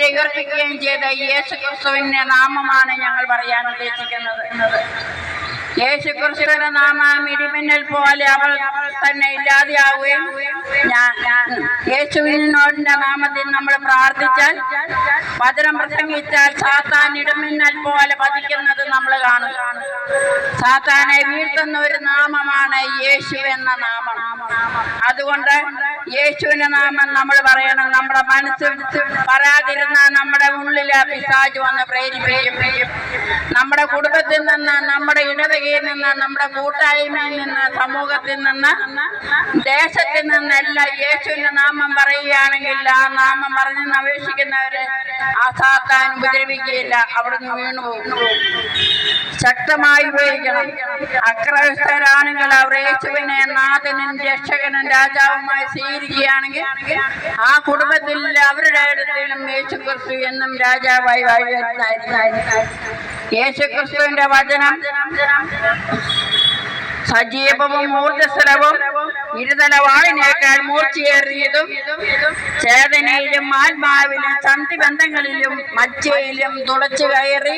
മരിച്ചവരെ ഉയർപ്പിക്കുകയും ചെയ്ത യേശു ക്രിസ്തുവിന്റെ നാമമാണ് ഞങ്ങൾ പറയാൻ ഉദ്ദേശിക്കുന്നത്. യേശു ക്രിസ്തുവിന്റെ നാമം ഇടിമിന്നൽ പോലെ അവൾ തന്നെ ഇല്ലാതെയാവുകയും യേശുവിനോടിന്റെ നാമത്തിൽ നമ്മൾ പ്രാർത്ഥിച്ചാൽ വചനം പ്രസംഗിച്ചാൽ സാത്താൻ ഇടിമിന്നൽ പോലെ പതിക്കുന്നത് നമ്മൾ കാണും. സാത്താനെ വീഴ്ത്തുന്ന ഒരു നാമമാണ് യേശു എന്ന നാമം. അതുകൊണ്ട് യേശുവിന്റെ നാമം നമ്മൾ പറയണം. നമ്മുടെ മനസ്സിൽ പറയാതിരുന്ന നമ്മുടെ ഉള്ളിലെ പിശാച് വന്ന് പ്രേരിപ്പിക്കും. നമ്മുടെ കുടുംബത്തിൽ നിന്ന്, നമ്മുടെ ഇടവകയിൽ നിന്ന്, നമ്മുടെ കൂട്ടായ്മയിൽ നിന്ന്, സമൂഹത്തിൽ നിന്ന്, ദേശത്തിൽ നിന്നെല്ലാം യേശുവിന്റെ നാമം പറയുകയാണെങ്കിൽ ആ നാമം പറഞ്ഞെന്ന് അപേക്ഷിക്കുന്നവരെ ആ സാത്താൻ ഉപദ്രവിക്കുകയില്ല, അവിടുന്ന് വീണുപോകും. ശക്തമായി ഉപയോഗിക്കണം. അക്രൈസ്തരാണെങ്കിൽ അവർ യേശുവിനെ നാഥനും രക്ഷകനും രാജാവുമായി സ്വീകരിക്കുകയാണെങ്കിൽ ആ കുടുംബത്തിൽ അവരുടെ ഇടത്തിലും യേശു ക്രിസ്തു എന്നും രാജാവായി വാഴുന്നതായിരിക്കും. യേശു ക്രിസ്തുവിന്റെ വചനം സജീവവും ഊർജ്ജസ്വലവും ഇരുതല വാളിനേക്കാൾ മൂർച്ചയേറിയതും ചേതനയിലും ആത്മാവിലും സന്ധിബന്ധങ്ങളിലും മജ്ജയിലും തുളച്ചു കയറി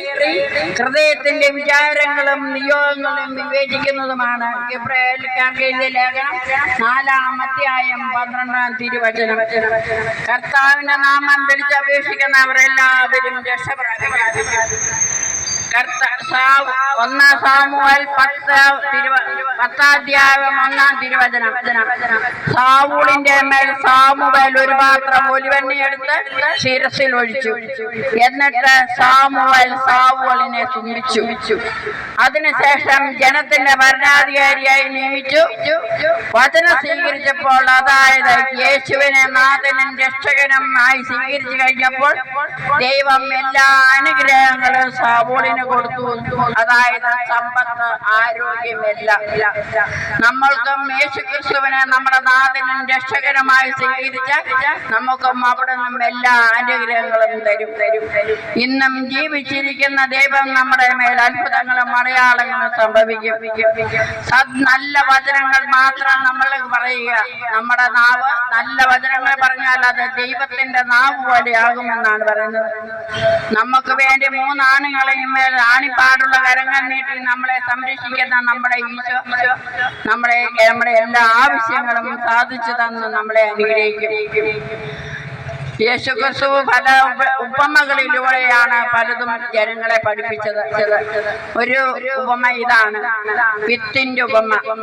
ഹൃദയത്തിന്റെ വിചാരങ്ങളും നിയോഗങ്ങളും വിവേചിക്കുന്നതുമാണ്. ഗബ്രിയേലിനെഴുതിയ ലേഖനം 4-ാം അധ്യായം 12-ാം തിരുവചനം. കർത്താവിന്റെ നാമം വിളിച്ചപേക്ഷിക്കുന്നവർ എല്ലാവരും രക്ഷ പ്രാപിക്കും. 1 സാമുവേൽ 10-ാം തിരുവചനം. സാവൂളിന്റെ മേൽ സാമുവേൽ ഒരു പാത്രം ഒലിവെണ്ണയെടുത്ത് ശിരസിൽ ഒഴിച്ചു. എന്നിട്ട് സാമുവേൽ സാവൂളിനെ ചുംബിച്ചു. അതിനുശേഷം ജനത്തിന്റെ ഭരണാധികാരിയായി നിയമിച്ചു. വചനം സ്വീകരിച്ചപ്പോൾ, അതായത് യേശുവിനെ നാഥനും രക്ഷകനും ആയി സ്വീകരിച്ചു കഴിഞ്ഞപ്പോൾ ദൈവം എല്ലാ അനുഗ്രഹങ്ങളും സാവൂളിന് കൊടുത്തു. അതായത് സമ്പത്ത്, ആരോഗ്യമെല്ലാം. നമ്മൾക്കും യേശു ക്രിസ്തുവിനെ നമ്മുടെ നാഥനും രക്ഷകനുമായി സ്വീകരിച്ചാൽ നമുക്കും അവിടെ നിന്നും എല്ലാ അനുഗ്രഹങ്ങളും തരും. ഇന്നും ജീവിച്ചിരിക്കുന്ന ദൈവം നമ്മുടെ മേൽ അത്ഭുതങ്ങളും അടയാളങ്ങളും സംഭവിക്കും. നല്ല വചനങ്ങൾ മാത്രം നമ്മൾ പറയുക. നമ്മുടെ നാവ് നല്ല വചനങ്ങൾ പറഞ്ഞാൽ അത് ദൈവത്തിന്റെ നാവ് പോലെയാകുമെന്നാണ് പറയുന്നത്. നമുക്ക് വേണ്ടി 3 ആണുങ്ങളെയും മേൽ ആണിപ്പാടുള്ള കരങ്ങൾ നീട്ടി നമ്മളെ സംരക്ഷിക്കുന്ന നമ്മുടെ ഈശോ നമ്മുടെ എല്ലാ ആവശ്യങ്ങളും സാധിച്ചു തന്ന് നമ്മളെ അനുഗ്രഹിക്കും. യേശു ക്രിസ്തു പല ഉപമകളിലൂടെയാണ് പലതും ജനങ്ങളെ പഠിപ്പിച്ചത്. ഒരു ഉപമ ഇതാണ്, വിത്തിന്റെ ഉപമ.